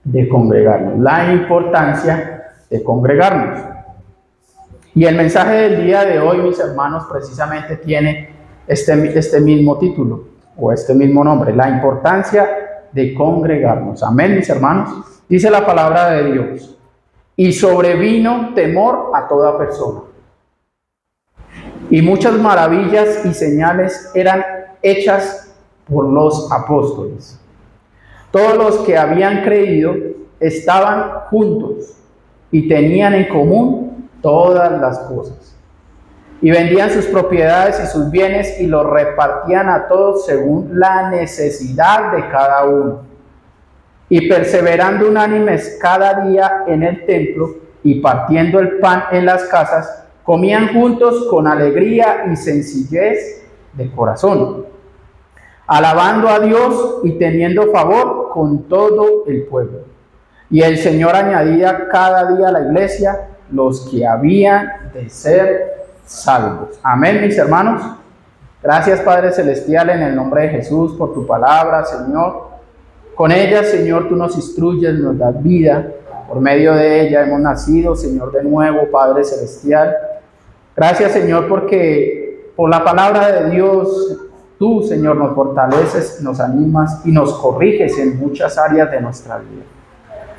de congregarnos, la importancia de congregarnos. Y el mensaje del día de hoy, mis hermanos, precisamente tiene este mismo título o este mismo nombre, la importancia de congregarnos. Amén, mis hermanos. Dice la palabra de Dios: y sobrevino temor a toda persona, y muchas maravillas y señales eran hechas por los apóstoles. Todos los que habían creído estaban juntos y tenían en común todas las cosas. Y vendían sus propiedades y sus bienes y los repartían a todos según la necesidad de cada uno. Y perseverando unánimes cada día en el templo y partiendo el pan en las casas, comían juntos con alegría y sencillez de corazón, alabando a Dios y teniendo favor con todo el pueblo. Y el Señor añadía cada día a la iglesia los que habían de ser salvos. Amén, mis hermanos. Gracias, Padre Celestial, en el nombre de Jesús, por tu palabra, Señor. Con ella, Señor, tú nos instruyes, nos das vida. Por medio de ella hemos nacido, Señor, de nuevo, Padre Celestial. Gracias, Señor, porque por la palabra de Dios, tú, Señor, nos fortaleces, nos animas y nos corriges en muchas áreas de nuestra vida.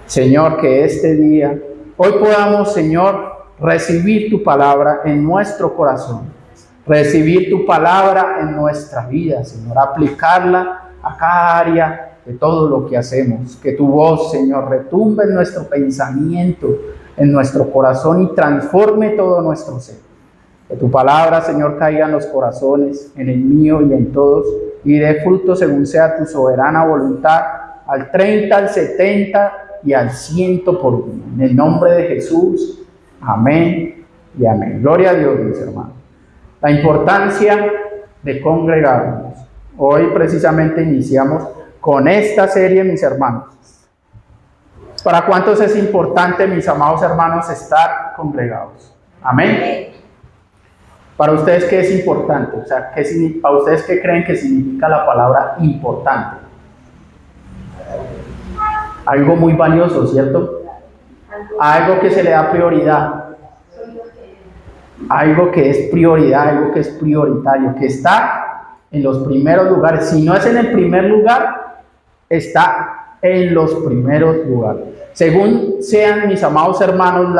Señor, que este día, hoy podamos, Señor, recibir tu palabra en nuestro corazón, recibir tu palabra en nuestra vida, Señor, aplicarla a cada área de todo lo que hacemos. Que tu voz, Señor, retumbe en nuestro pensamiento, en nuestro corazón y transforme todo nuestro ser. Que tu palabra, Señor, caiga en los corazones, en el mío y en todos, y dé fruto según sea tu soberana voluntad, al 30, al 70 y al 100 por uno. En el nombre de Jesús, amén y amén. Gloria a Dios, mis hermanos. La importancia de congregarnos. Hoy precisamente iniciamos con esta serie, mis hermanos. ¿Para cuántos es importante, mis amados hermanos, estar congregados? Amén. Para ustedes, ¿qué es importante? O sea, ¿para ustedes qué creen que significa la palabra importante? Algo muy valioso, ¿cierto? Algo que se le da prioridad. Algo que es prioridad, algo que es prioritario, que está en los primeros lugares. Si no es en el primer lugar, está en los primeros lugares. Según sean, mis amados hermanos,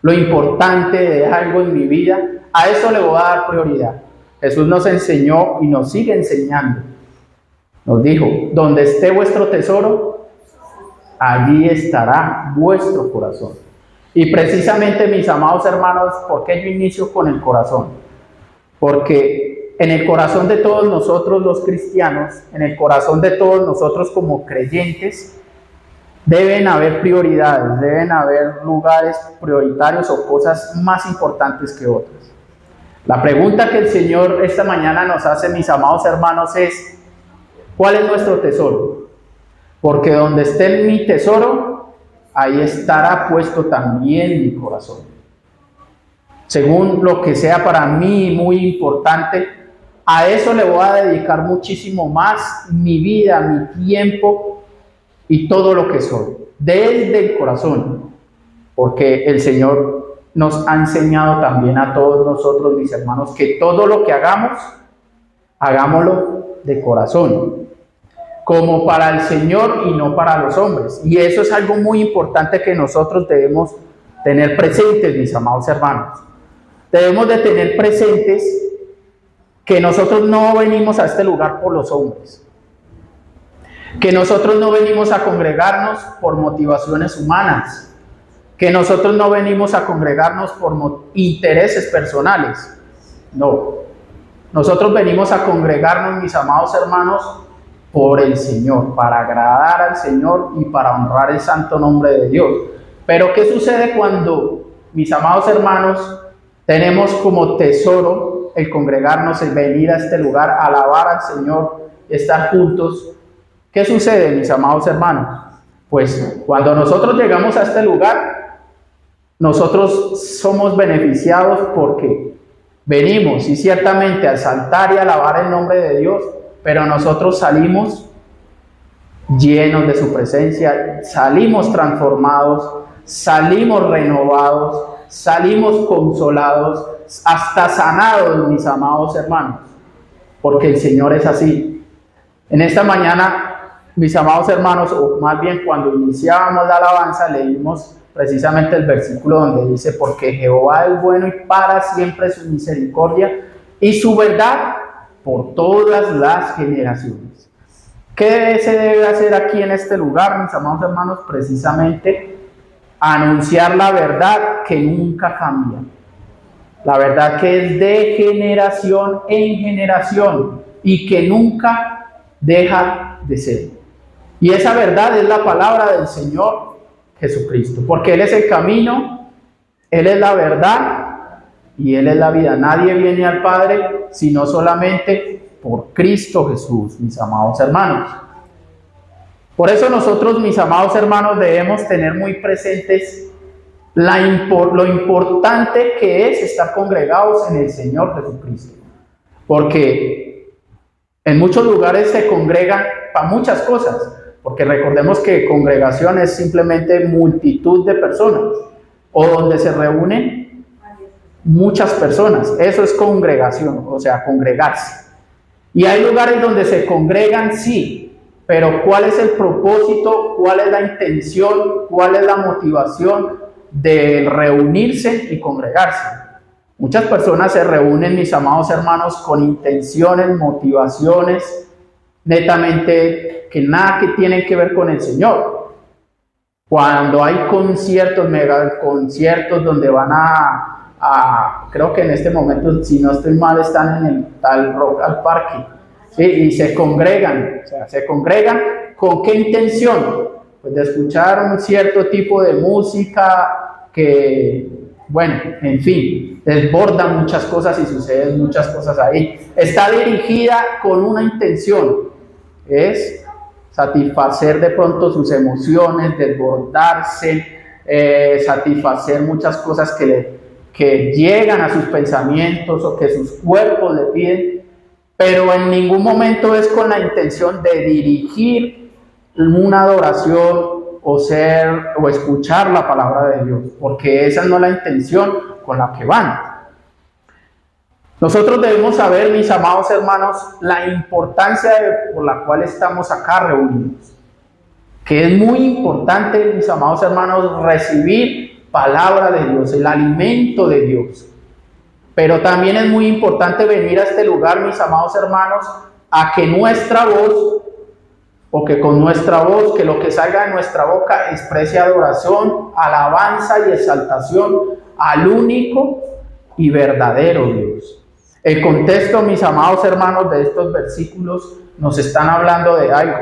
lo importante de algo en mi vida, a eso le voy a dar prioridad. Jesús nos enseñó y nos sigue enseñando. Nos dijo: donde esté vuestro tesoro, allí estará vuestro corazón. Y precisamente, mis amados hermanos, ¿por qué yo inicio con el corazón? Porque en el corazón de todos nosotros los cristianos, en el corazón de todos nosotros como creyentes, deben haber prioridades, deben haber lugares prioritarios o cosas más importantes que otras. La pregunta que el Señor esta mañana nos hace, mis amados hermanos, es: ¿cuál es nuestro tesoro? Porque donde esté mi tesoro, ahí estará puesto también mi corazón. Según lo que sea para mí muy importante, a eso le voy a dedicar muchísimo más mi vida, mi tiempo y todo lo que soy, desde el corazón, porque el Señor nos ha enseñado también a todos nosotros, mis hermanos, que todo lo que hagamos, hagámoslo de corazón, como para el Señor y no para los hombres. Y eso es algo muy importante que nosotros debemos tener presentes, mis amados hermanos. Debemos de tener presentes que nosotros no venimos a este lugar por los hombres, que nosotros no venimos a congregarnos por motivaciones humanas, que nosotros no venimos a congregarnos por intereses personales. No, nosotros venimos a congregarnos, mis amados hermanos, por el Señor, para agradar al Señor y para honrar el santo nombre de Dios. Pero ¿qué sucede cuando, mis amados hermanos, tenemos como tesoro el congregarnos, el venir a este lugar, alabar al Señor, estar juntos? ¿Qué sucede, mis amados hermanos? Pues cuando nosotros llegamos a este lugar, nosotros somos beneficiados porque venimos y ciertamente a exaltar y alabar el nombre de Dios, pero nosotros salimos llenos de su presencia, salimos transformados, salimos renovados, salimos consolados, hasta sanados, mis amados hermanos, porque el Señor es así. En esta mañana, mis amados hermanos, o más bien cuando iniciábamos la alabanza, leímos precisamente el versículo donde dice: porque Jehová es bueno y para siempre su misericordia y su verdad por todas las generaciones. ¿Qué se debe hacer aquí en este lugar, mis amados hermanos? Precisamente anunciar la verdad que nunca cambia, la verdad que es de generación en generación y que nunca deja de ser. Y esa verdad es la palabra del Señor Jesucristo, porque Él es el camino, Él es la verdad y Él es la vida. Nadie viene al Padre sino solamente por Cristo Jesús, mis amados hermanos. Por eso nosotros, mis amados hermanos, debemos tener muy presentes lo importante que es estar congregados en el Señor Jesucristo. Porque en muchos lugares se congregan para muchas cosas. Porque recordemos que congregación es simplemente multitud de personas, o donde se reúnen muchas personas. Eso es congregación, o sea, congregarse. Y hay lugares donde se congregan, sí, pero ¿cuál es el propósito? ¿Cuál es la intención? ¿Cuál es la motivación de reunirse y congregarse? Muchas personas se reúnen, mis amados hermanos, con intenciones, motivaciones, netamente que nada que tienen que ver con el Señor. Cuando hay conciertos, mega conciertos donde van creo que en este momento, si no estoy mal, están en el tal Rock al Parque, ¿sí? Y se congregan, o sea, se congregan ¿con qué intención? Pues de escuchar un cierto tipo de música que, bueno, en fin, desbordan muchas cosas y suceden muchas cosas ahí. Está dirigida con una intención, es satisfacer de pronto sus emociones, desbordarse, satisfacer muchas cosas que llegan a sus pensamientos o que sus cuerpos le piden, pero en ningún momento es con la intención de dirigir una adoración o escuchar la palabra de Dios, porque esa no es la intención con la que van. Nosotros debemos saber, mis amados hermanos, la importancia por la cual estamos acá reunidos. Que es muy importante, mis amados hermanos, recibir palabra de Dios, el alimento de Dios. Pero también es muy importante venir a este lugar, mis amados hermanos, a que nuestra voz, o que con nuestra voz, que lo que salga de nuestra boca exprese adoración, alabanza y exaltación al único y verdadero Dios. El contexto, mis amados hermanos, de estos versículos nos están hablando de algo.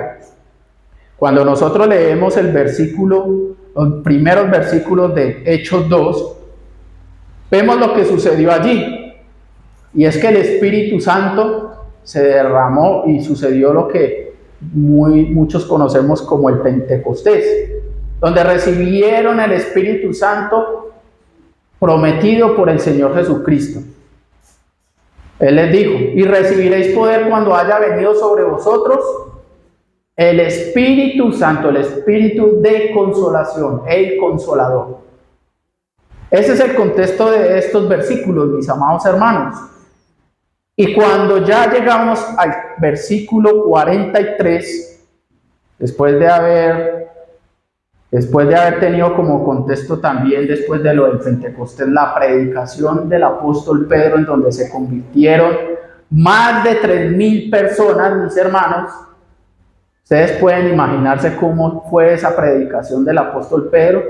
Cuando nosotros leemos los primeros versículos de Hechos 2, vemos lo que sucedió allí. Y es que el Espíritu Santo se derramó y sucedió lo que muchos conocemos como el Pentecostés, donde recibieron el Espíritu Santo prometido por el Señor Jesucristo. Él les dijo: y recibiréis poder cuando haya venido sobre vosotros el Espíritu Santo, el Espíritu de consolación, el Consolador. Ese es el contexto de estos versículos, mis amados hermanos. Y cuando ya llegamos al versículo 43, después de haber tenido como contexto también, después de lo del Pentecostés, la predicación del apóstol Pedro, en donde se convirtieron más de 3,000 personas, mis hermanos. Ustedes pueden imaginarse cómo fue esa predicación del apóstol Pedro,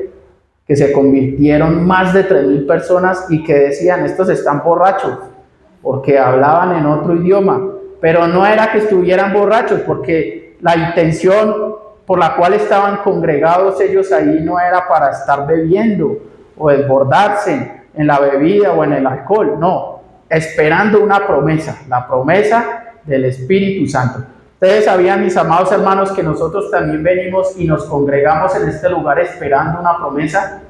que se convirtieron más de 3,000 personas y que decían: estos están borrachos, porque hablaban en otro idioma. Pero no era que estuvieran borrachos, porque la intención por la cual estaban congregados ellos ahí no era para estar bebiendo o desbordarse en la bebida o en el alcohol, no, esperando una promesa, la promesa del Espíritu Santo. Ustedes sabían, mis amados hermanos, que nosotros también venimos y nos congregamos en este lugar esperando una promesa,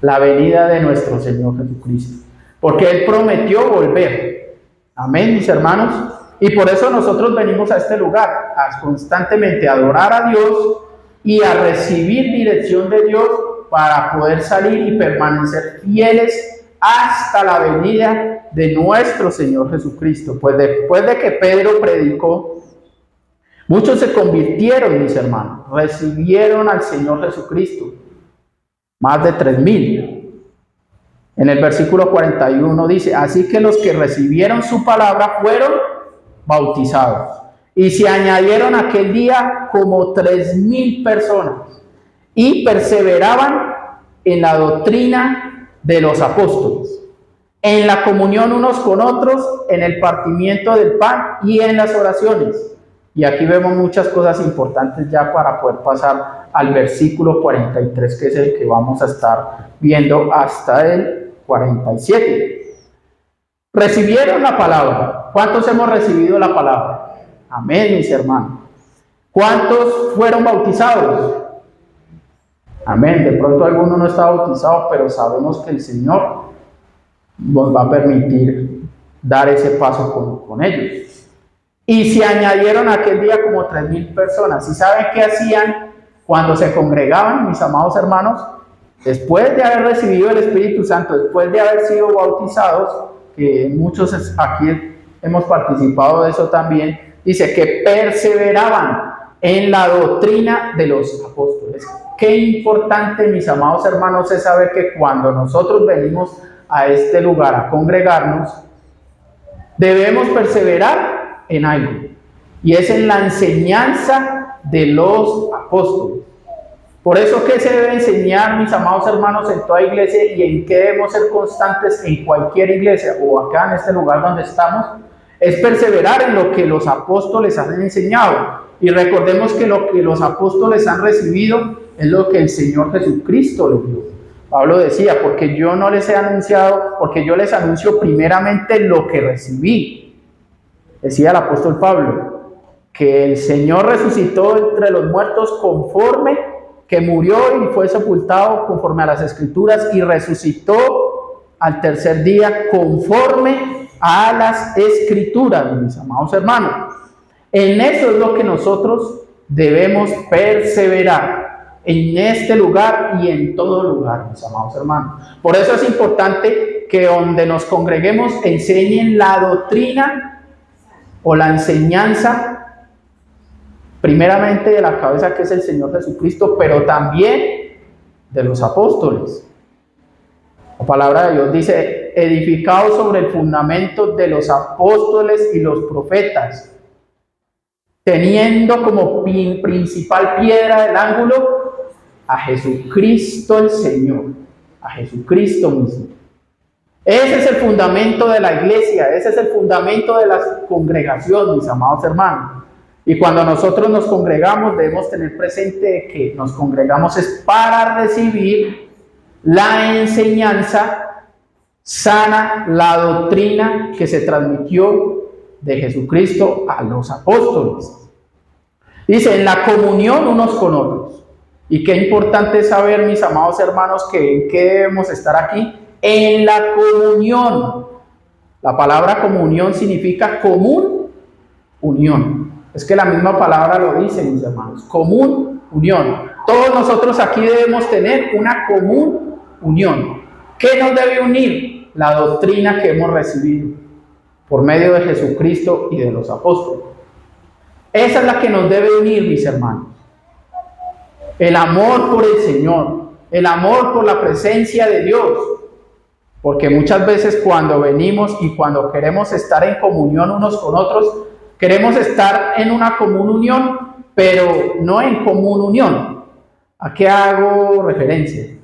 la venida de nuestro Señor Jesucristo, porque Él prometió volver. Amén, mis hermanos. Y por eso nosotros venimos a este lugar, a constantemente adorar a Dios y a recibir dirección de Dios para poder salir y permanecer fieles hasta la venida de nuestro Señor Jesucristo. Pues después de que Pedro predicó, muchos se convirtieron, mis hermanos, recibieron al Señor Jesucristo, más de 3,000. En el versículo 41 dice, así que los que recibieron su palabra fueron bautizados. Y se añadieron aquel día como 3,000 personas y perseveraban en la doctrina de los apóstoles, en la comunión unos con otros, en el partimiento del pan y en las oraciones. Y aquí vemos muchas cosas importantes ya para poder pasar al versículo 43, que es el que vamos a estar viendo hasta el 47. Recibieron la palabra. ¿Cuántos hemos recibido la palabra? Amén, mis hermanos. ¿Cuántos fueron bautizados? Amén. De pronto alguno no está bautizado, pero sabemos que el Señor nos va a permitir dar ese paso con ellos. Y se añadieron aquel día como 3,000 personas. ¿Y saben qué hacían cuando se congregaban, mis amados hermanos? Después de haber recibido el Espíritu Santo, después de haber sido bautizados, que muchos aquí hemos participado de eso también, dice que perseveraban en la doctrina de los apóstoles. Qué importante, mis amados hermanos, es saber que cuando nosotros venimos a este lugar a congregarnos, debemos perseverar en algo, y es en la enseñanza de los apóstoles. Por eso, ¿qué se debe enseñar, mis amados hermanos, en toda iglesia, y en qué debemos ser constantes en cualquier iglesia o acá en este lugar donde estamos? Es perseverar en lo que los apóstoles han enseñado. Y recordemos que lo que los apóstoles han recibido es lo que el Señor Jesucristo les dio. Pablo decía, porque yo no les he anunciado, porque yo les anuncio primeramente lo que recibí. Decía el apóstol Pablo, que el Señor resucitó entre los muertos conforme, que murió y fue sepultado conforme a las Escrituras y resucitó al tercer día conforme a las Escrituras, mis amados hermanos. En eso es lo que nosotros debemos perseverar, en este lugar y en todo lugar, mis amados hermanos. Por eso es importante que donde nos congreguemos enseñen la doctrina o la enseñanza, primeramente de la cabeza, que es el Señor Jesucristo, pero también de los apóstoles. La palabra de Dios dice, edificados sobre el fundamento de los apóstoles y los profetas, teniendo como principal piedra del ángulo a Jesucristo el Señor, a Jesucristo mismo. Ese es el fundamento de la iglesia, ese es el fundamento de la congregación, mis amados hermanos. Y cuando nosotros nos congregamos, debemos tener presente que nos congregamos es para recibir la enseñanza sana, la doctrina que se transmitió de Jesucristo a los apóstoles. Dice, en la comunión unos con otros. Y qué importante es saber, mis amados hermanos, que en qué debemos estar aquí. En la comunión. La palabra comunión significa común unión. Es que la misma palabra lo dice, mis hermanos. Común unión. Todos nosotros aquí debemos tener una común unión. ¿Qué nos debe unir? La doctrina que hemos recibido por medio de Jesucristo y de los apóstoles. Esa es la que nos debe unir, mis hermanos. El amor por el Señor, el amor por la presencia de Dios. Porque muchas veces cuando venimos y cuando queremos estar en comunión unos con otros, queremos estar en una común unión, pero no en común unión. ¿A qué hago referencia?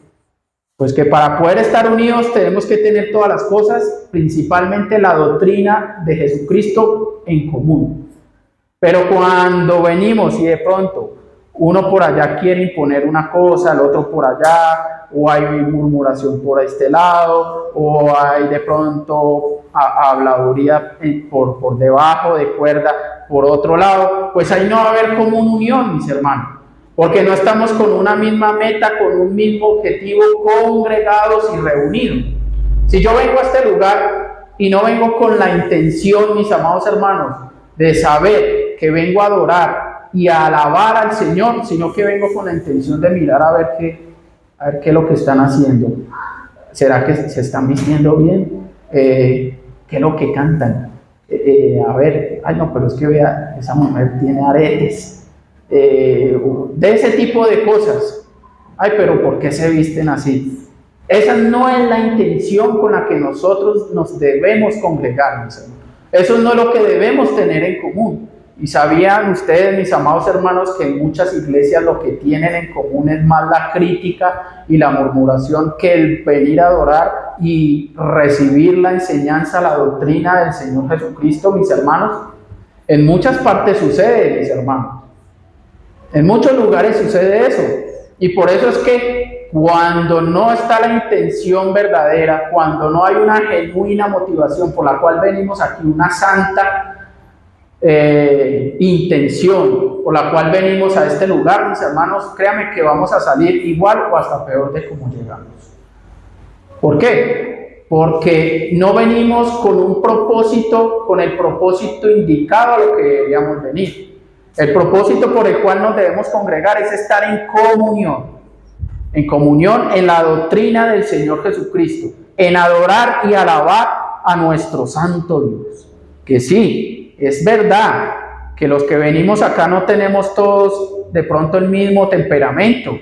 Pues que para poder estar unidos tenemos que tener todas las cosas, principalmente la doctrina de Jesucristo en común. Pero cuando venimos y de pronto uno por allá quiere imponer una cosa, el otro por allá, o hay murmuración por este lado, o hay de pronto habladuría por debajo de cuerda por otro lado, pues ahí no va a haber común unión, mis hermanos, porque no estamos con una misma meta, con un mismo objetivo, congregados y reunidos. Si yo vengo a este lugar y no vengo con la intención, mis amados hermanos, de saber que vengo a adorar y a alabar al Señor, sino que vengo con la intención de mirar a ver qué es lo que están haciendo. ¿Será que se están vistiendo bien? ¿Qué es lo que cantan? A ver, ay no, pero es que vea, esa mujer tiene aretes. De ese tipo de cosas. Ay, pero ¿por qué se visten así? Esa no es la intención con la que nosotros nos debemos congregar, mis hermanos. Eso no es lo que debemos tener en común. Y sabían ustedes, mis amados hermanos, que en muchas iglesias lo que tienen en común es más la crítica y la murmuración que el venir a adorar y recibir la enseñanza, la doctrina del Señor Jesucristo, mis hermanos. En muchas partes sucede, mis hermanos. En muchos lugares sucede eso. Y por eso es que cuando no está la intención verdadera, cuando no hay una genuina motivación por la cual venimos aquí, una santa intención por la cual venimos a este lugar, mis hermanos, créanme que vamos a salir igual o hasta peor de como llegamos. ¿Por qué? Porque no venimos con un propósito, con el propósito indicado a lo que deberíamos venir. El propósito por el cual nos debemos congregar es estar en comunión en la doctrina del Señor Jesucristo, en adorar y alabar a nuestro santo Dios. Que sí, es verdad que los que venimos acá no tenemos todos de pronto el mismo temperamento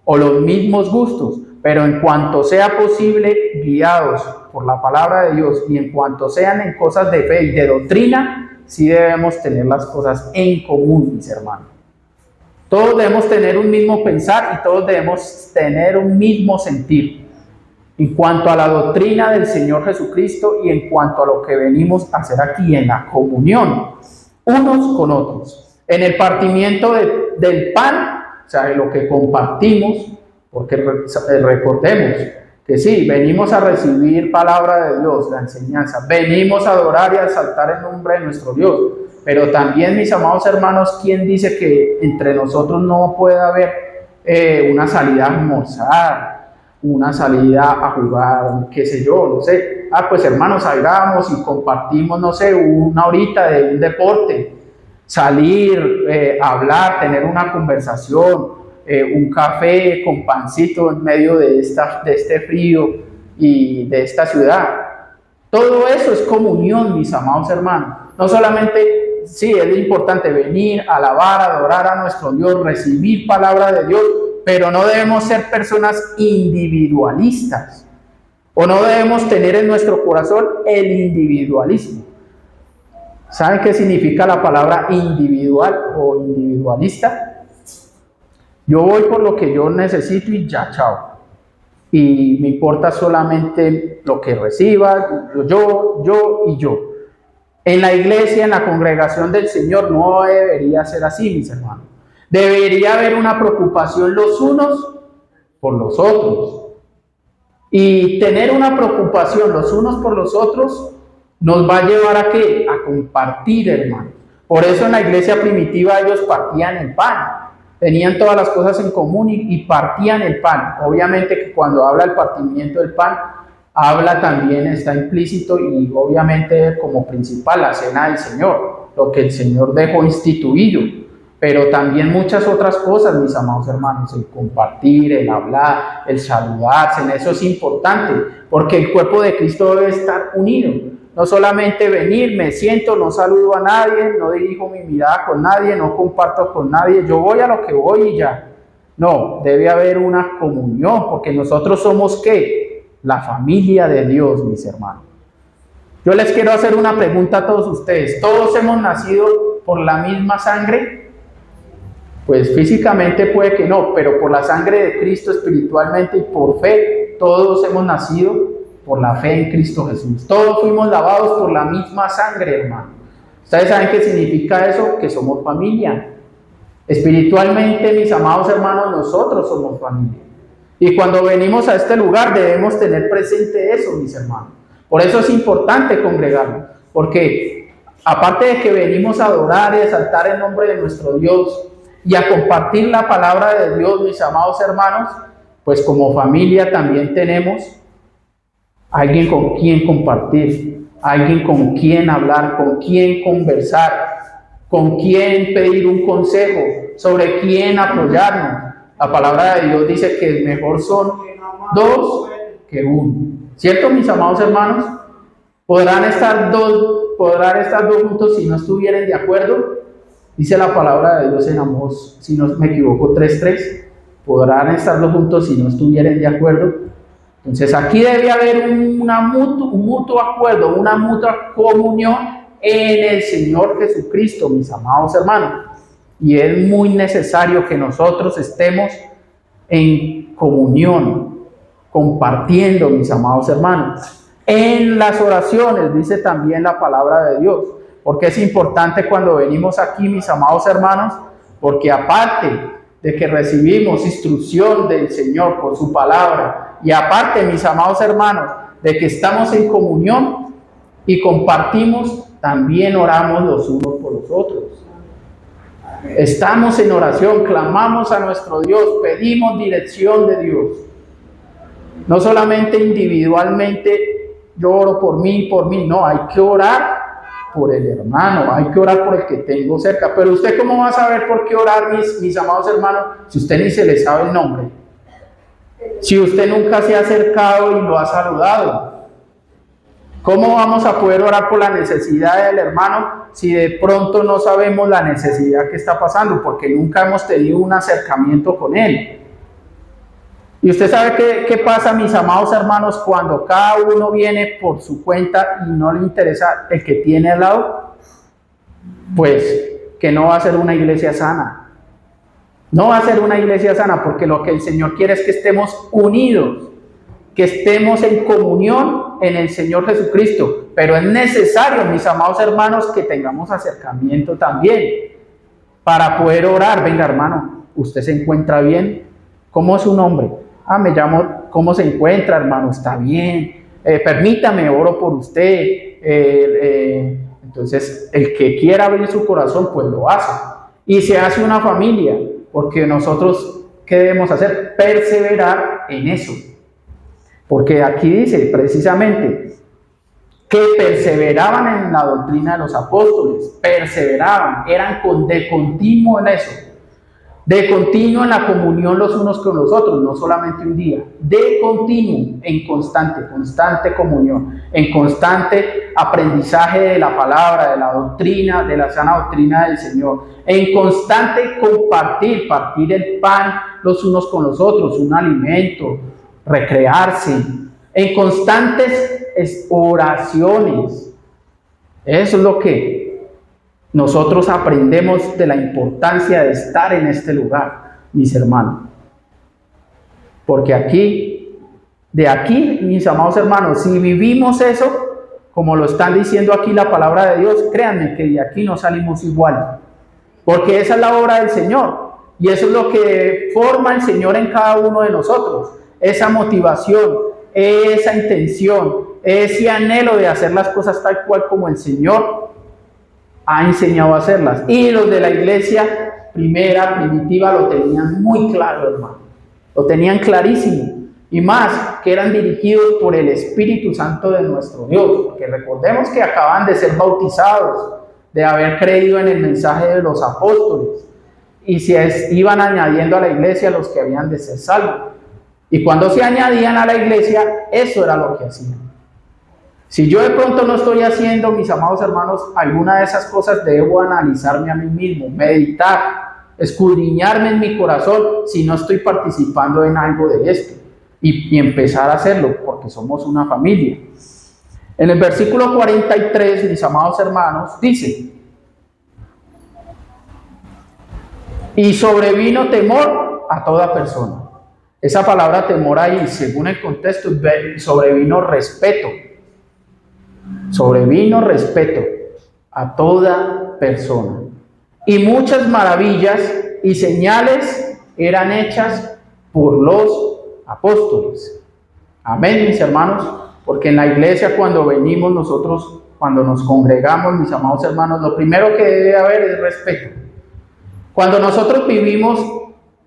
o los mismos gustos, pero en cuanto sea posible, guiados por la palabra de Dios y en cuanto sean en cosas de fe y de doctrina, sí debemos tener las cosas en común, mis hermanos. Todos debemos tener un mismo pensar y todos debemos tener un mismo sentir en cuanto a la doctrina del Señor Jesucristo y en cuanto a lo que venimos a hacer aquí en la comunión, unos con otros. En el partimiento del pan, o sea, de lo que compartimos, porque recordemos que sí, venimos a recibir palabra de Dios, la enseñanza, venimos a adorar y a exaltar el nombre de nuestro Dios, pero también, mis amados hermanos, ¿quién dice que entre nosotros no puede haber una salida a almorzar, una salida a jugar, qué sé yo, no sé? Pues hermanos, salgamos y compartimos, no sé, una horita de un deporte, salir, hablar, tener una conversación, un café con pancito en medio de este frío y de esta ciudad. Todo eso es comunión, mis amados hermanos. No solamente, sí, es importante venir, alabar, adorar a nuestro Dios, recibir palabra de Dios, pero no debemos ser personas individualistas o no debemos tener en nuestro corazón el individualismo. ¿Saben qué significa la palabra individual o individualista? Yo voy por lo que yo necesito y ya, chao. Y me importa solamente lo que reciba, yo y yo. En la iglesia, en la congregación del Señor, no debería ser así, mis hermanos. Debería haber una preocupación los unos por los otros. Y tener una preocupación los unos por los otros nos va a llevar ¿a qué? A compartir, hermanos. Por eso en la iglesia primitiva ellos partían el pan. Tenían todas las cosas en común y partían el pan. Obviamente que cuando habla el partimiento del pan, habla también, está implícito y obviamente como principal la cena del Señor, lo que el Señor dejó instituido. Pero también muchas otras cosas, mis amados hermanos, el compartir, el hablar, el saludarse, en eso es importante, porque el cuerpo de Cristo debe estar unido. No solamente venir, me siento, no saludo a nadie, no dirijo mi mirada con nadie, no comparto con nadie, yo voy a lo que voy y ya. No, debe haber una comunión, porque nosotros somos ¿qué? La familia de Dios, mis hermanos. Yo les quiero hacer una pregunta a todos ustedes. ¿Todos hemos nacido por la misma sangre? Pues físicamente puede que no, pero por la sangre de Cristo espiritualmente y por fe, todos hemos nacido por la fe en Cristo Jesús. Todos fuimos lavados por la misma sangre, hermano. ¿Ustedes saben qué significa eso? Que somos familia. Espiritualmente, mis amados hermanos, nosotros somos familia. Y cuando venimos a este lugar debemos tener presente eso, mis hermanos. Por eso es importante congregarnos, porque aparte de que venimos a adorar y exaltar el nombre de nuestro Dios y a compartir la palabra de Dios, mis amados hermanos, pues como familia también tenemos alguien con quien compartir, alguien con quien hablar, con quien conversar, con quién pedir un consejo, sobre quién apoyarnos. La palabra de Dios dice que mejor son dos que uno. ¿Cierto, mis amados hermanos? Podrán estar dos juntos si no estuvieran de acuerdo. Dice la palabra de Dios en Amós, si no me equivoco, 3:3. Podrán estar dos juntos si no estuvieran de acuerdo. Entonces aquí debe haber un mutuo acuerdo, una mutua comunión en el Señor Jesucristo, mis amados hermanos. Y es muy necesario que nosotros estemos en comunión, compartiendo, mis amados hermanos. En las oraciones, dice también la palabra de Dios. Porque es importante cuando venimos aquí, mis amados hermanos, porque aparte de que recibimos instrucción del Señor por su palabra, y aparte, mis amados hermanos, de que estamos en comunión y compartimos, también oramos los unos por los otros. Estamos en oración, clamamos a nuestro Dios, pedimos dirección de Dios. No solamente individualmente, yo oro por mí, no, hay que orar por el hermano, hay que orar por el que tengo cerca. Pero usted, ¿cómo va a saber por qué orar, mis amados hermanos, si usted ni se le sabe el nombre? Si usted nunca se ha acercado y lo ha saludado. ¿Cómo vamos a poder orar por la necesidad del hermano si de pronto no sabemos la necesidad que está pasando? Porque nunca hemos tenido un acercamiento con él. Y usted sabe qué pasa, mis amados hermanos, cuando cada uno viene por su cuenta y no le interesa el que tiene al lado. Pues que no va a ser una iglesia sana. No va a ser una iglesia sana, porque lo que el Señor quiere es que estemos unidos, que estemos en comunión en el Señor Jesucristo. Pero es necesario, mis amados hermanos, que tengamos acercamiento también para poder orar. Venga, hermano, ¿usted se encuentra bien? ¿Cómo es su nombre? Me llamo, ¿cómo se encuentra, hermano? Está bien. Permítame, oro por usted. Entonces, el que quiera abrir su corazón, pues lo hace. Y se hace una familia, porque nosotros, ¿qué debemos hacer? Perseverar en eso. Porque aquí dice precisamente que perseveraban en la doctrina de los apóstoles, perseveraban, eran de continuo en eso, de continuo en la comunión los unos con los otros, no solamente un día, de continuo, en constante comunión, en constante aprendizaje de la palabra, de la doctrina, de la sana doctrina del Señor, en constante partir el pan los unos con los otros, un alimento, recrearse, en constantes oraciones. Eso es lo que nosotros aprendemos de la importancia de estar en este lugar, mis hermanos. Porque de aquí, mis amados hermanos, si vivimos eso, como lo están diciendo aquí la palabra de Dios, créanme que de aquí no salimos igual. Porque esa es la obra del Señor. Y eso es lo que forma el Señor en cada uno de nosotros. Esa motivación, esa intención, ese anhelo de hacer las cosas tal cual como el Señor ha enseñado a hacerlas. Y los de la iglesia primitiva, lo tenían muy claro, hermano. Lo tenían clarísimo. Y más, que eran dirigidos por el Espíritu Santo de nuestro Dios. Porque recordemos que acaban de ser bautizados, de haber creído en el mensaje de los apóstoles. Y se iban añadiendo a la iglesia los que habían de ser salvos. Y cuando se añadían a la iglesia, eso era lo que hacían. Si yo de pronto no estoy haciendo, mis amados hermanos, alguna de esas cosas, debo analizarme a mí mismo, meditar, escudriñarme en mi corazón si no estoy participando en algo de esto. Y empezar a hacerlo, porque somos una familia. En el versículo 43, mis amados hermanos, dice: y sobrevino temor a toda persona. Esa palabra temor ahí, según el contexto, sobrevino respeto. Sobrevino respeto a toda persona. Y muchas maravillas y señales eran hechas por los apóstoles. Amén, mis hermanos. Porque en la iglesia, cuando venimos nosotros, cuando nos congregamos, mis amados hermanos, lo primero que debe haber es respeto. Cuando nosotros vivimos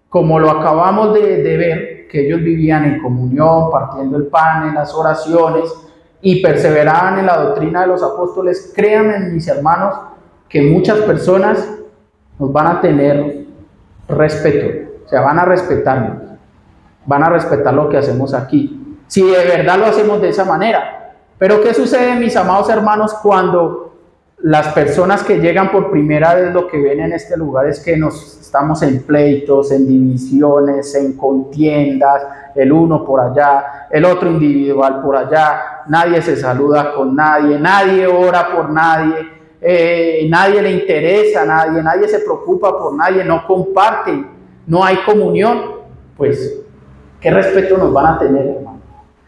como lo acabamos de ver, que ellos vivían en comunión, partiendo el pan, en las oraciones, y perseveraban en la doctrina de los apóstoles, créanme, mis hermanos, que muchas personas nos van a tener respeto, o sea, van a respetarnos, van a respetar lo que hacemos aquí, si de verdad lo hacemos de esa manera. Pero ¿qué sucede, mis amados hermanos, cuando las personas que llegan por primera vez lo que ven en este lugar es que estamos en pleitos, en divisiones, en contiendas, el uno por allá, el otro individual por allá, nadie se saluda con nadie, nadie ora por nadie, nadie le interesa a nadie, nadie se preocupa por nadie, no comparte, no hay comunión? Pues, ¿qué respeto nos van a tener, hermano?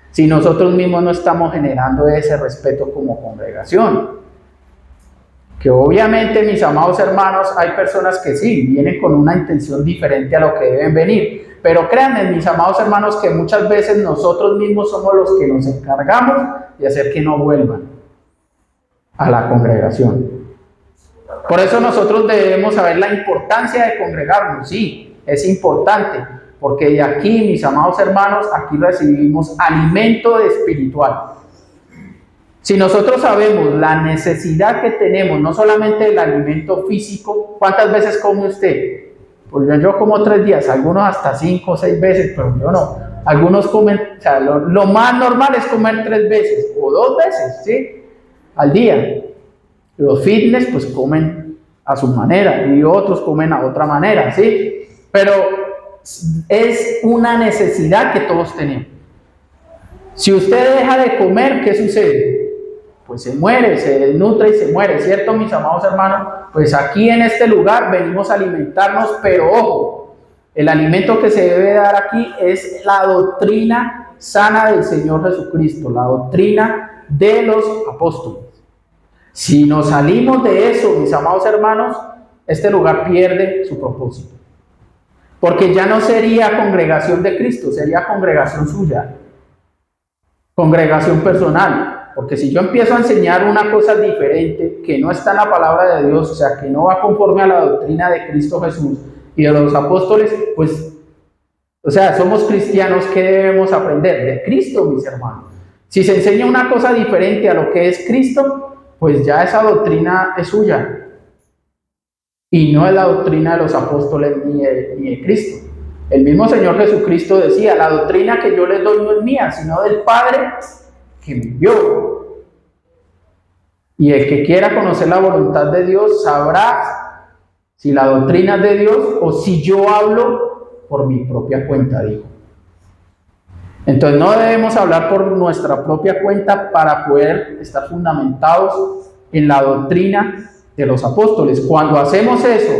Si nosotros mismos no estamos generando ese respeto como congregación. Que obviamente, mis amados hermanos, hay personas que sí, vienen con una intención diferente a lo que deben venir. Pero créanme, mis amados hermanos, que muchas veces nosotros mismos somos los que nos encargamos de hacer que no vuelvan a la congregación. Por eso nosotros debemos saber la importancia de congregarnos. Sí, es importante, porque de aquí, mis amados hermanos, aquí recibimos alimento espiritual. Si nosotros sabemos la necesidad que tenemos, no solamente el alimento físico, ¿cuántas veces come usted? Pues yo como 3 días, algunos hasta 5 o 6 veces, pero yo no. Algunos comen, o sea, lo más normal es comer 3 veces o 2 veces, ¿sí? Al día. Los fitness pues comen a su manera y otros comen a otra manera, ¿sí? Pero es una necesidad que todos tenemos. Si usted deja de comer, ¿qué sucede? Pues se muere, se desnutra y se muere, ¿cierto, mis amados hermanos? Pues aquí en este lugar venimos a alimentarnos, pero ojo, el alimento que se debe dar aquí es la doctrina sana del Señor Jesucristo, la doctrina de los apóstoles. Si nos salimos de eso, mis amados hermanos, este lugar pierde su propósito. Porque ya no sería congregación de Cristo, sería congregación suya, congregación personal. Porque si yo empiezo a enseñar una cosa diferente, que no está en la palabra de Dios, o sea, que no va conforme a la doctrina de Cristo Jesús y de los apóstoles, pues, o sea, somos cristianos, ¿qué debemos aprender? De Cristo, mis hermanos. Si se enseña una cosa diferente a lo que es Cristo, pues ya esa doctrina es suya. Y no es la doctrina de los apóstoles ni de Cristo. El mismo Señor Jesucristo decía, la doctrina que yo les doy no es mía, sino del Padre que me envió. Y el que quiera conocer la voluntad de Dios sabrá si la doctrina es de Dios o si yo hablo por mi propia cuenta, dijo. Entonces no debemos hablar por nuestra propia cuenta para poder estar fundamentados en la doctrina de los apóstoles. Cuando hacemos eso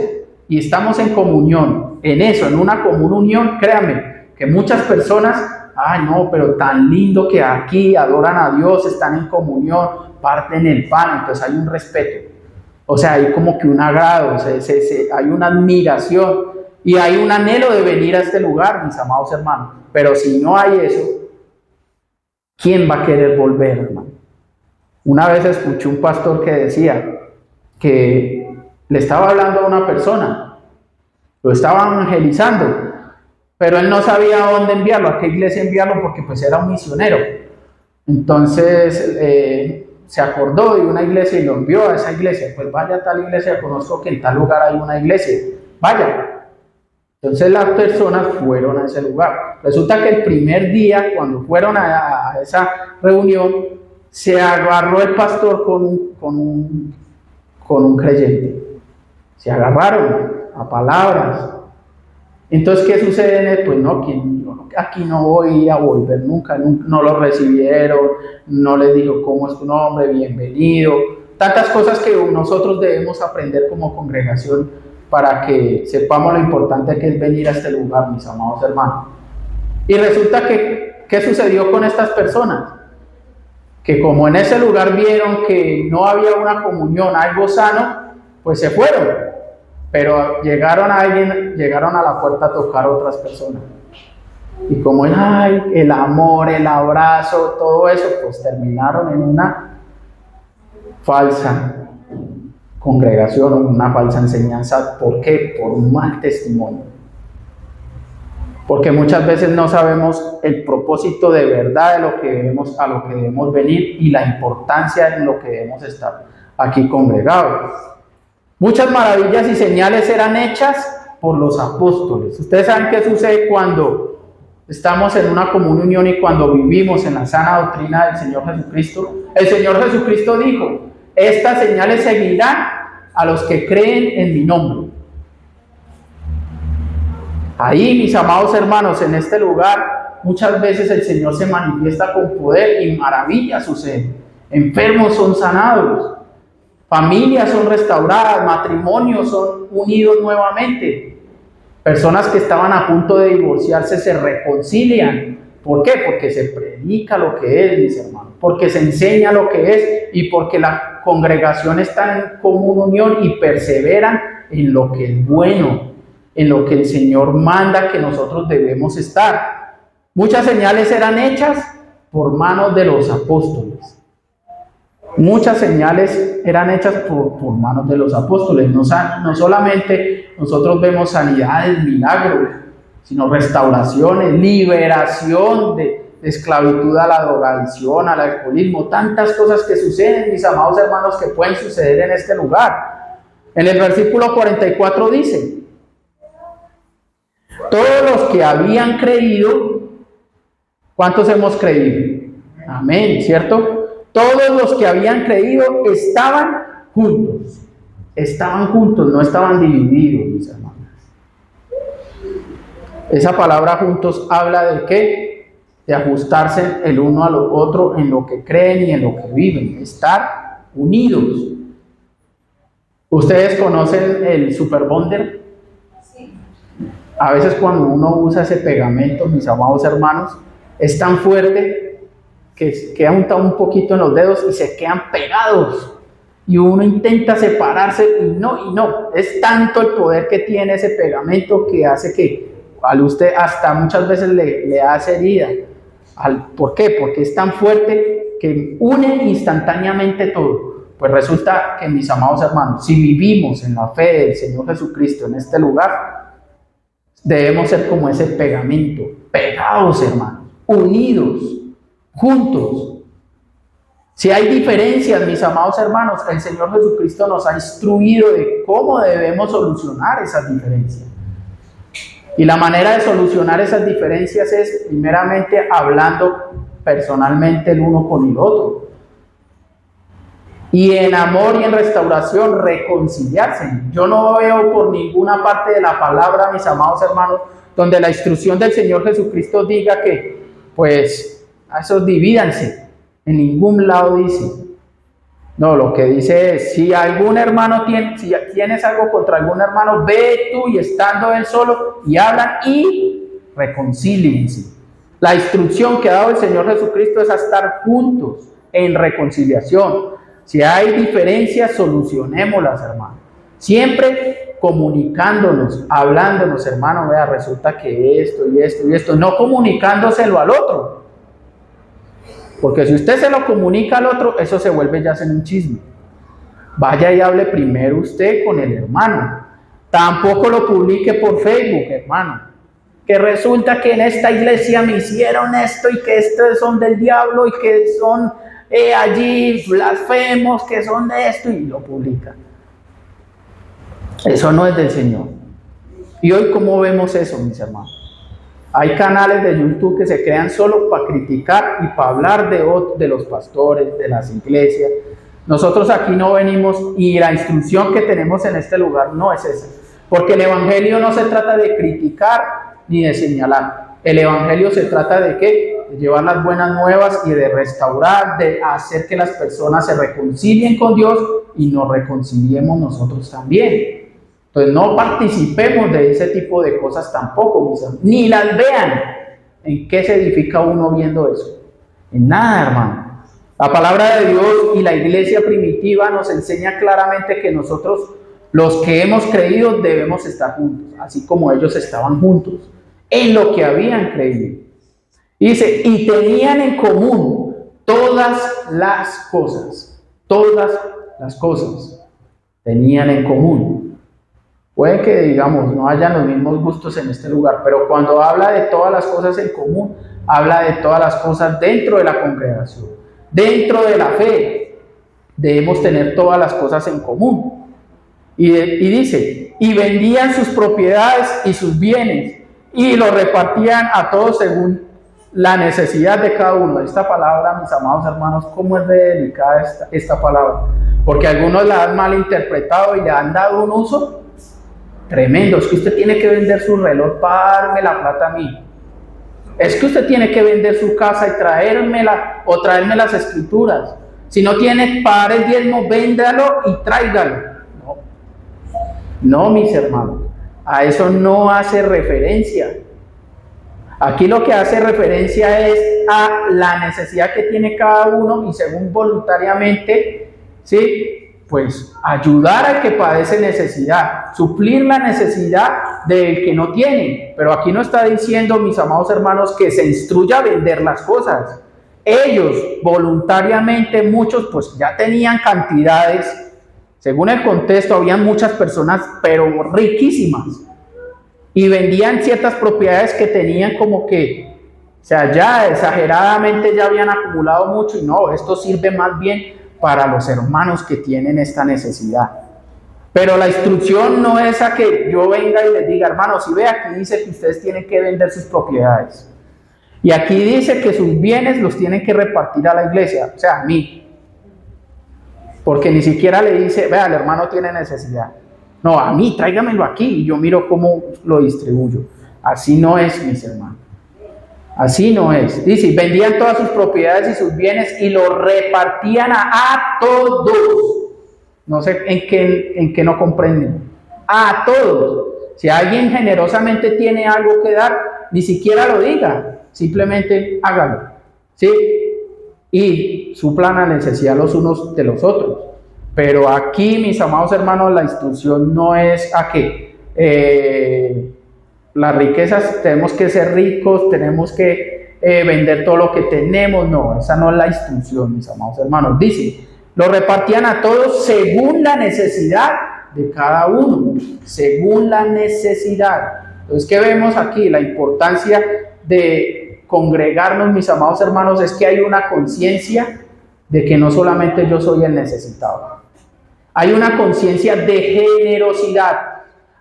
y estamos en comunión, en eso, en una común unión, créanme que muchas personas, ay no, pero tan lindo que aquí adoran a Dios, están en comunión, parten el pan, entonces hay un respeto. O sea, hay como que un agrado, hay una admiración y hay un anhelo de venir a este lugar, mis amados hermanos. Pero si no hay eso, ¿quién va a querer volver, hermano? Una vez escuché un pastor que decía que le estaba hablando a una persona, lo estaba evangelizando, pero él no sabía a dónde enviarlo, a qué iglesia enviarlo, porque pues era un misionero. Entonces se acordó de una iglesia y lo envió a esa iglesia. Pues vaya a tal iglesia, conozco que en tal lugar hay una iglesia, vaya. Entonces las personas fueron a ese lugar. Resulta que el primer día, cuando fueron a esa reunión, se agarró el pastor con un creyente. Se agarraron a palabras. Entonces, ¿qué sucede? Pues no, aquí no voy a volver nunca, no lo recibieron, no les dijo cómo es tu nombre, bienvenido. Tantas cosas que nosotros debemos aprender como congregación para que sepamos lo importante que es venir a este lugar, mis amados hermanos. Y resulta que, ¿qué sucedió con estas personas? Que como en ese lugar vieron que no había una comunión, algo sano, pues se fueron. Pero llegaron a la puerta a tocar a otras personas. Y como el amor, el abrazo, todo eso, pues terminaron en una falsa congregación, una falsa enseñanza. ¿Por qué? Por un mal testimonio. Porque muchas veces no sabemos el propósito de verdad de a lo que debemos venir y la importancia en lo que debemos estar aquí congregados. Muchas maravillas y señales eran hechas por los apóstoles. Ustedes saben qué sucede cuando estamos en una comunión y cuando vivimos en la sana doctrina del Señor Jesucristo. El Señor Jesucristo dijo: estas señales seguirán a los que creen en mi nombre. Ahí, mis amados hermanos, en este lugar, muchas veces el Señor se manifiesta con poder y maravillas suceden. Enfermos son sanados, familias son restauradas, matrimonios son unidos nuevamente. Personas que estaban a punto de divorciarse se reconcilian. ¿Por qué? Porque se predica lo que es, mis hermanos, porque se enseña lo que es y porque la congregación está en común unión y perseveran en lo que es bueno, en lo que el Señor manda que nosotros debemos estar. Muchas señales eran hechas por manos de los apóstoles. Muchas señales eran hechas por manos de los apóstoles. No solamente nosotros vemos sanidades, milagros, sino restauraciones, liberación de esclavitud a la drogadicción, al alcoholismo, tantas cosas que suceden, mis amados hermanos, que pueden suceder en este lugar. En el versículo 44 dice: todos los que habían creído, ¿cuántos hemos creído? Amén, ¿cierto? Todos los que habían creído estaban juntos. Estaban juntos, no estaban divididos, mis hermanos. Esa palabra juntos habla de qué? De ajustarse el uno al otro en lo que creen y en lo que viven. Estar unidos. ¿Ustedes conocen el Super Bonder? Sí. A veces cuando uno usa ese pegamento, mis amados hermanos, es tan fuerte que queda un poquito en los dedos y se quedan pegados. Y uno intenta separarse y no. Es tanto el poder que tiene ese pegamento que hace que a usted hasta muchas veces le hace herida. ¿Por qué? Porque es tan fuerte que une instantáneamente todo. Pues resulta que, mis amados hermanos, si vivimos en la fe del Señor Jesucristo en este lugar, debemos ser como ese pegamento, pegados, hermanos, unidos, juntos. Si hay diferencias, mis amados hermanos, el Señor Jesucristo nos ha instruido de cómo debemos solucionar esas diferencias. Y la manera de solucionar esas diferencias es primeramente hablando personalmente el uno con el otro. Y en amor y en restauración reconciliarse. Yo no veo por ninguna parte de la palabra, mis amados hermanos, donde la instrucción del Señor Jesucristo diga que, pues, a esos divídanse. En ningún lado dice. No, lo que dice es, si algún hermano si tienes algo contra algún hermano, ve tú y estando él solo y hablan y reconcíliense. La instrucción que ha dado el Señor Jesucristo es a estar juntos en reconciliación. Si hay diferencias, solucionémoslas, hermano. Siempre comunicándonos, hablándonos, hermano, vea, resulta que esto y esto y esto, no comunicándoselo al otro. Porque si usted se lo comunica al otro, eso se vuelve ya en un chisme. Vaya y hable primero usted con el hermano. Tampoco lo publique por Facebook, hermano. Que resulta que en esta iglesia me hicieron esto y que estos son del diablo y que son allí blasfemos, que son de esto, y lo publica. Eso no es del Señor. Y hoy, ¿cómo vemos eso, mis hermanos? Hay canales de YouTube que se crean solo para criticar y para hablar de los pastores, de las iglesias. Nosotros aquí no venimos, y la instrucción que tenemos en este lugar no es esa. Porque el evangelio no se trata de criticar ni de señalar. El evangelio se trata de ¿qué? De llevar las buenas nuevas y de restaurar, de hacer que las personas se reconcilien con Dios y nos reconciliemos nosotros también. Entonces no participemos de ese tipo de cosas tampoco, mis amigos. Ni las vean. ¿En qué se edifica uno viendo eso? En nada, hermano. La palabra de Dios y la iglesia primitiva nos enseña claramente que nosotros, los que hemos creído, debemos estar juntos, así como ellos estaban juntos, en lo que habían creído. Y dice, y tenían en común todas las cosas. Todas las cosas tenían en común. Puede que, digamos, no hayan los mismos gustos en este lugar, pero cuando habla de todas las cosas en común, habla de todas las cosas dentro de la congregación, dentro de la fe. Debemos tener todas las cosas en común. Y dice, y vendían sus propiedades y sus bienes y los repartían a todos según la necesidad de cada uno. Esta palabra, mis amados hermanos, ¿cómo es de delicada esta palabra? Porque algunos la han malinterpretado y le han dado un uso tremendo. Es que usted tiene que vender su reloj para darme la plata a mí. Es que usted tiene que vender su casa y traérmela o traerme las escrituras. Si no tiene para dar el diezmo, véndalo y tráigalo. No, mis hermanos, a eso no hace referencia. Aquí lo que hace referencia es a la necesidad que tiene cada uno y según voluntariamente, ¿sí? Pues ayudar al que padece necesidad, suplir la necesidad del que no tiene. Pero aquí no está diciendo, mis amados hermanos, que se instruya a vender las cosas. Ellos voluntariamente, muchos pues ya tenían cantidades. Según el contexto, habían muchas personas, pero riquísimas, y vendían ciertas propiedades que tenían como que, o sea, ya exageradamente ya habían acumulado mucho, y no, esto sirve más bien para los hermanos que tienen esta necesidad. Pero la instrucción no es a que yo venga y les diga, hermanos, si ve, aquí dice que ustedes tienen que vender sus propiedades, y aquí dice que sus bienes los tienen que repartir a la iglesia, o sea, a mí. Porque ni siquiera le dice, vea, el hermano tiene necesidad. No, a mí, tráigamelo aquí y yo miro cómo lo distribuyo. Así no es, mis hermanos. Así no es. Dice, vendían todas sus propiedades y sus bienes y los repartían a todos. No sé en qué no comprenden. A todos. Si alguien generosamente tiene algo que dar, ni siquiera lo diga. Simplemente hágalo. ¿Sí? Y suplan la necesidad los unos de los otros. Pero aquí, mis amados hermanos, la instrucción no es a que las riquezas, tenemos que ser ricos, tenemos que vender todo lo que tenemos. No, esa no es la instrucción, mis amados hermanos. Dice, lo repartían a todos según la necesidad de cada uno, según la necesidad. Entonces, ¿qué vemos aquí? La importancia de congregarnos, mis amados hermanos, es que hay una conciencia de que no solamente yo soy el necesitado. Hay una conciencia de generosidad.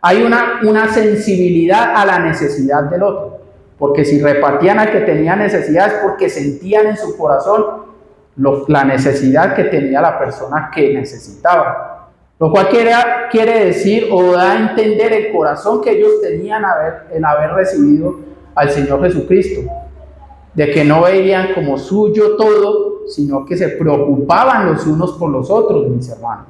Hay una sensibilidad a la necesidad del otro. Porque si repartían al que tenía necesidad es porque sentían en su corazón la necesidad que tenía la persona que necesitaba. Lo cual quiere decir o da a entender el corazón que ellos tenían en haber recibido al Señor Jesucristo. De que no veían como suyo todo, sino que se preocupaban los unos por los otros, mis hermanos.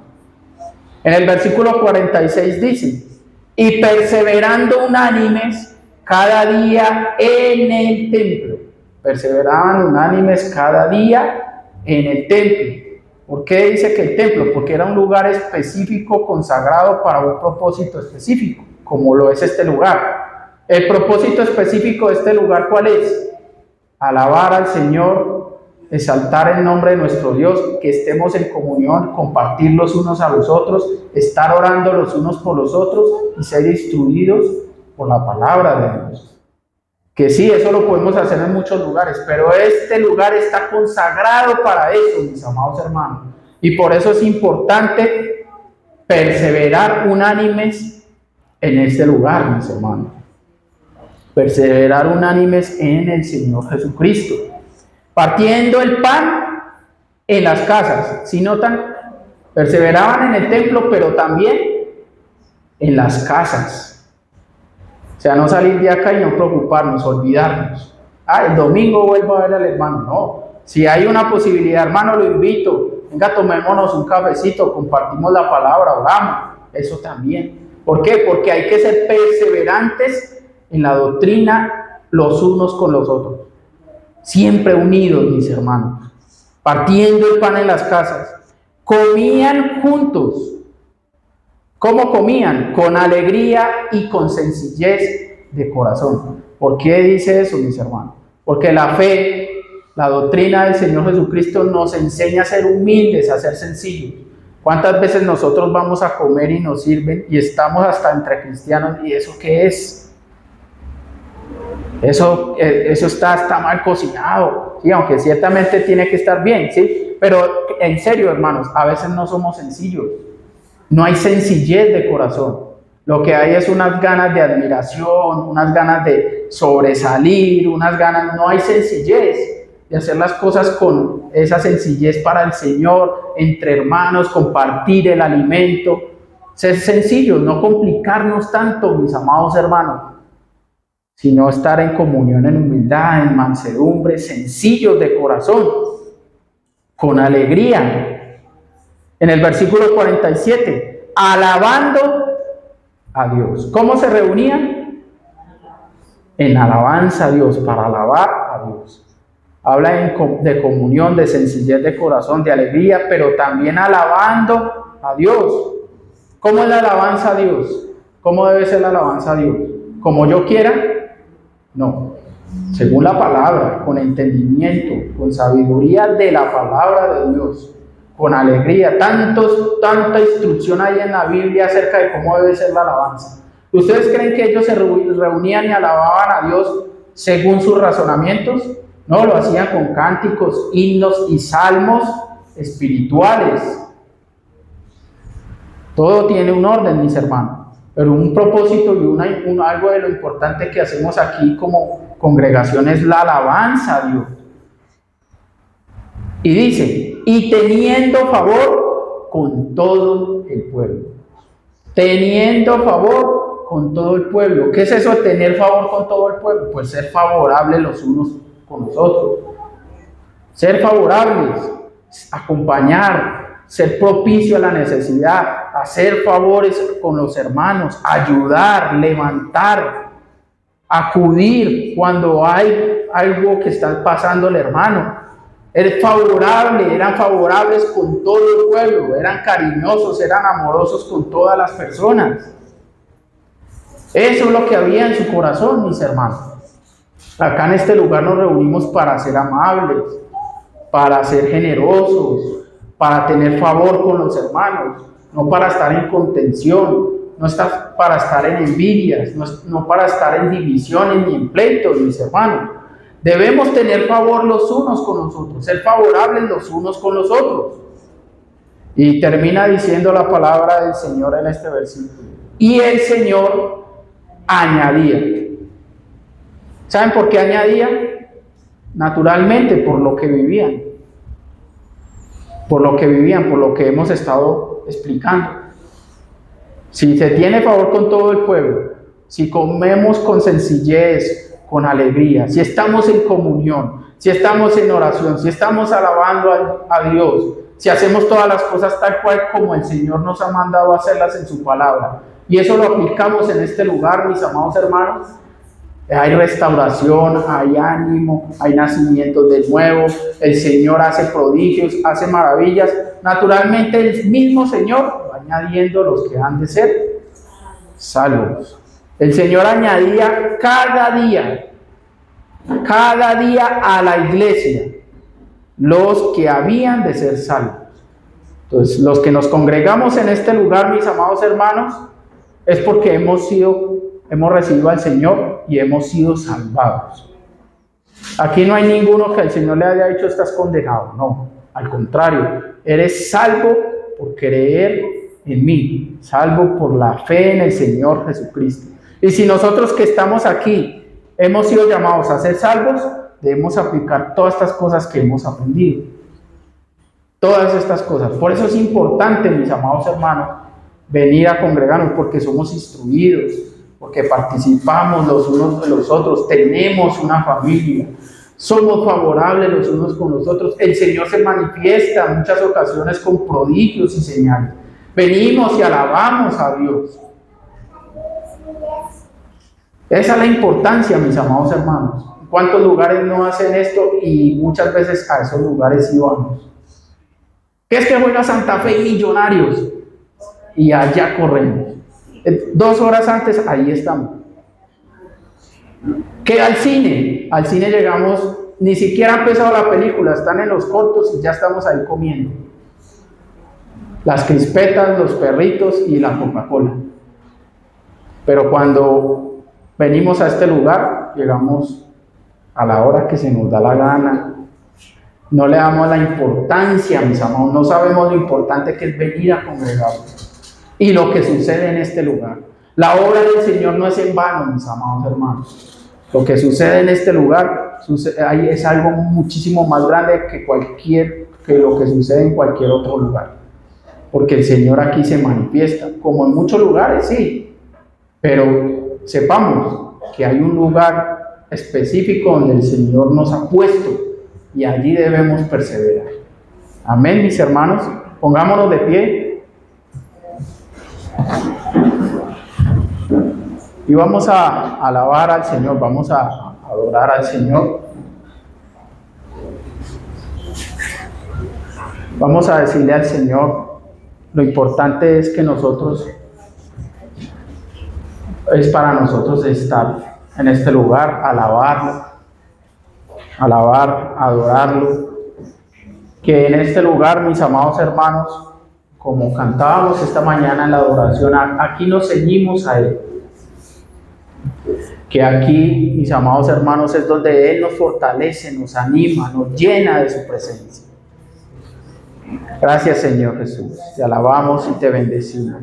En el versículo 46 dice, y perseverando unánimes cada día en el templo. Perseveraban unánimes cada día en el templo. ¿Por qué dice que el templo? Porque era un lugar específico, consagrado para un propósito específico, como lo es este lugar. El propósito específico de este lugar, ¿cuál es? Alabar al Señor, exaltar el nombre de nuestro Dios, que estemos en comunión, compartir los unos a los otros, estar orando los unos por los otros y ser instruidos por la palabra de Dios. Que sí, eso lo podemos hacer en muchos lugares, pero este lugar está consagrado para eso, mis amados hermanos. Y por eso es importante perseverar unánimes en este lugar, mis hermanos. Perseverar unánimes en el Señor Jesucristo. Partiendo el pan en las casas. Si notan, perseveraban en el templo, pero también en las casas. O sea, no salir de acá y no preocuparnos, olvidarnos. El domingo vuelvo a ver al hermano. No, si hay una posibilidad, hermano, lo invito. Venga, tomémonos un cafecito, compartimos la palabra, oramos. Eso también. ¿Por qué? Porque hay que ser perseverantes en la doctrina los unos con los otros. Siempre unidos, mis hermanos. Partiendo el pan en las casas. Comían juntos. ¿Cómo comían? Con alegría y con sencillez de corazón. ¿Por qué dice eso, mis hermanos? Porque la fe, la doctrina del Señor Jesucristo nos enseña a ser humildes, a ser sencillos. ¿Cuántas veces nosotros vamos a comer y nos sirven y estamos hasta entre cristianos? ¿Y eso qué es? Eso está mal cocinado, ¿sí? Aunque ciertamente tiene que estar bien, ¿sí? Pero en serio, hermanos, a veces no somos sencillos. No hay sencillez de corazón. Lo que hay es unas ganas de admiración, unas ganas de sobresalir, unas ganas, no hay sencillez de hacer las cosas con esa sencillez para el Señor, entre hermanos, compartir el alimento, ser sencillos, no complicarnos tanto, mis amados hermanos, sino estar en comunión, en humildad, en mansedumbre, sencillos de corazón, con alegría. En el versículo 47, alabando a Dios. ¿Cómo se reunían? En alabanza a Dios, para alabar a Dios. Habla de comunión, de sencillez de corazón, de alegría, pero también alabando a Dios. ¿Cómo es la alabanza a Dios? ¿Cómo debe ser la alabanza a Dios? ¿Como yo quiera? No. Según la palabra, con entendimiento, con sabiduría de la palabra de Dios, con alegría. Tanta instrucción hay en la Biblia acerca de cómo debe ser la alabanza. ¿Ustedes creen que ellos se reunían y alababan a Dios según sus razonamientos? No, lo hacían con cánticos, himnos y salmos espirituales. Todo tiene un orden, mis hermanos, pero un propósito y algo de lo importante que hacemos aquí como congregación es la alabanza a Dios. Y dice, y teniendo favor con todo el pueblo. Teniendo favor con todo el pueblo. ¿Qué es eso de tener favor con todo el pueblo? Pues ser favorables los unos con los otros. Ser favorables, acompañar, ser propicio a la necesidad, hacer favores con los hermanos, ayudar, levantar, acudir cuando hay algo que está pasando el hermano. Eran favorables con todo el pueblo, eran cariñosos, eran amorosos con todas las personas. Eso es lo que había en su corazón, mis hermanos. Acá en este lugar nos reunimos para ser amables, para ser generosos, para tener favor con los hermanos, no para estar en contención, no para estar en envidias, no para estar en divisiones ni en pleitos, mis hermanos. Debemos tener favor los unos con los otros, ser favorables los unos con los otros. Y termina diciendo la palabra del Señor en este versículo. Y el Señor añadía. ¿Saben por qué añadía? Naturalmente, por lo que vivían. Por lo que hemos estado explicando. Si se tiene favor con todo el pueblo, si comemos con sencillez, con alegría, si estamos en comunión, si estamos en oración, si estamos alabando a Dios, si hacemos todas las cosas tal cual como el Señor nos ha mandado a hacerlas en su palabra, y eso lo aplicamos en este lugar, mis amados hermanos, hay restauración, hay ánimo, hay nacimiento de nuevo, el Señor hace prodigios, hace maravillas. Naturalmente el mismo Señor va añadiendo los que han de ser salvos. El Señor añadía cada día a la iglesia los que habían de ser salvos. Entonces, los que nos congregamos en este lugar, mis amados hermanos, es porque hemos recibido al Señor y hemos sido salvados. Aquí no hay ninguno que el Señor le haya dicho estás condenado, no, al contrario, eres salvo por creer en mí, salvo por la fe en el Señor Jesucristo. Y si nosotros que estamos aquí hemos sido llamados a ser salvos, debemos aplicar todas estas cosas que hemos aprendido. Todas estas cosas. Por eso es importante, mis amados hermanos, venir a congregarnos, porque somos instruidos, porque participamos los unos de los otros, tenemos una familia, somos favorables los unos con los otros. El Señor se manifiesta en muchas ocasiones con prodigios y señales. Venimos y alabamos a Dios. Esa es la importancia, mis amados hermanos. ¿En cuántos lugares no hacen esto? Y muchas veces a esos lugares sí vamos. ¿Qué es que juega Santa Fe y Millonarios? Y allá corremos. 2 horas antes, ahí estamos. ¿Qué al cine? Al cine llegamos, ni siquiera ha empezado la película, están en los cortos y ya estamos ahí comiendo. Las crispetas, los perritos y la Coca-Cola. Pero cuando venimos a este lugar, llegamos a la hora que se nos da la gana. No le damos la importancia, mis amados, no sabemos lo importante que es venir a congregarnos. y lo que sucede en este lugar. La obra del Señor no es en vano, mis amados hermanos. Lo que sucede en este lugar es algo muchísimo más grande que lo que sucede en cualquier otro lugar. Porque el Señor aquí se manifiesta, como en muchos lugares, sí. Pero sepamos que hay un lugar específico donde el Señor nos ha puesto y allí debemos perseverar. Amén, mis hermanos. Pongámonos de pie. Y vamos a alabar al Señor, vamos a adorar al Señor. Vamos a decirle al Señor, lo importante es que es para nosotros estar en este lugar, alabarlo, adorarlo. Que en este lugar, mis amados hermanos, como cantábamos esta mañana en la adoración, aquí nos ceñimos a Él. Que aquí, mis amados hermanos, es donde Él nos fortalece, nos anima, nos llena de su presencia. Gracias, Señor Jesús. Te alabamos y te bendecimos.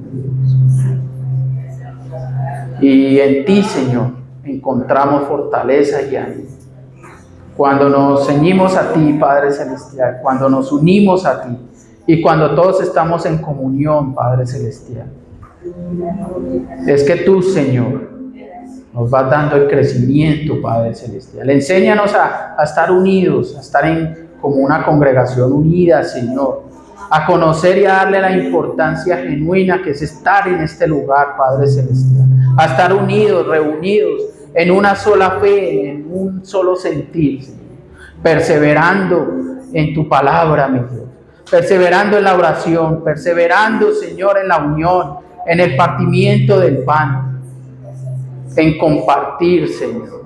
Y en ti, Señor, encontramos fortaleza y ánimo. Cuando nos ceñimos a ti, Padre Celestial, cuando nos unimos a ti y cuando todos estamos en comunión, Padre Celestial, es que tú, Señor, nos vas dando el crecimiento, Padre Celestial. Enséñanos a estar unidos, a estar como una congregación unida, Señor, a conocer y a darle la importancia genuina que es estar en este lugar, Padre Celestial, a estar unidos, reunidos en una sola fe, en un solo sentir, Señor, perseverando en tu palabra, mi Dios, perseverando en la oración, perseverando, Señor, en la unión, en el partimiento del pan, en compartir, Señor.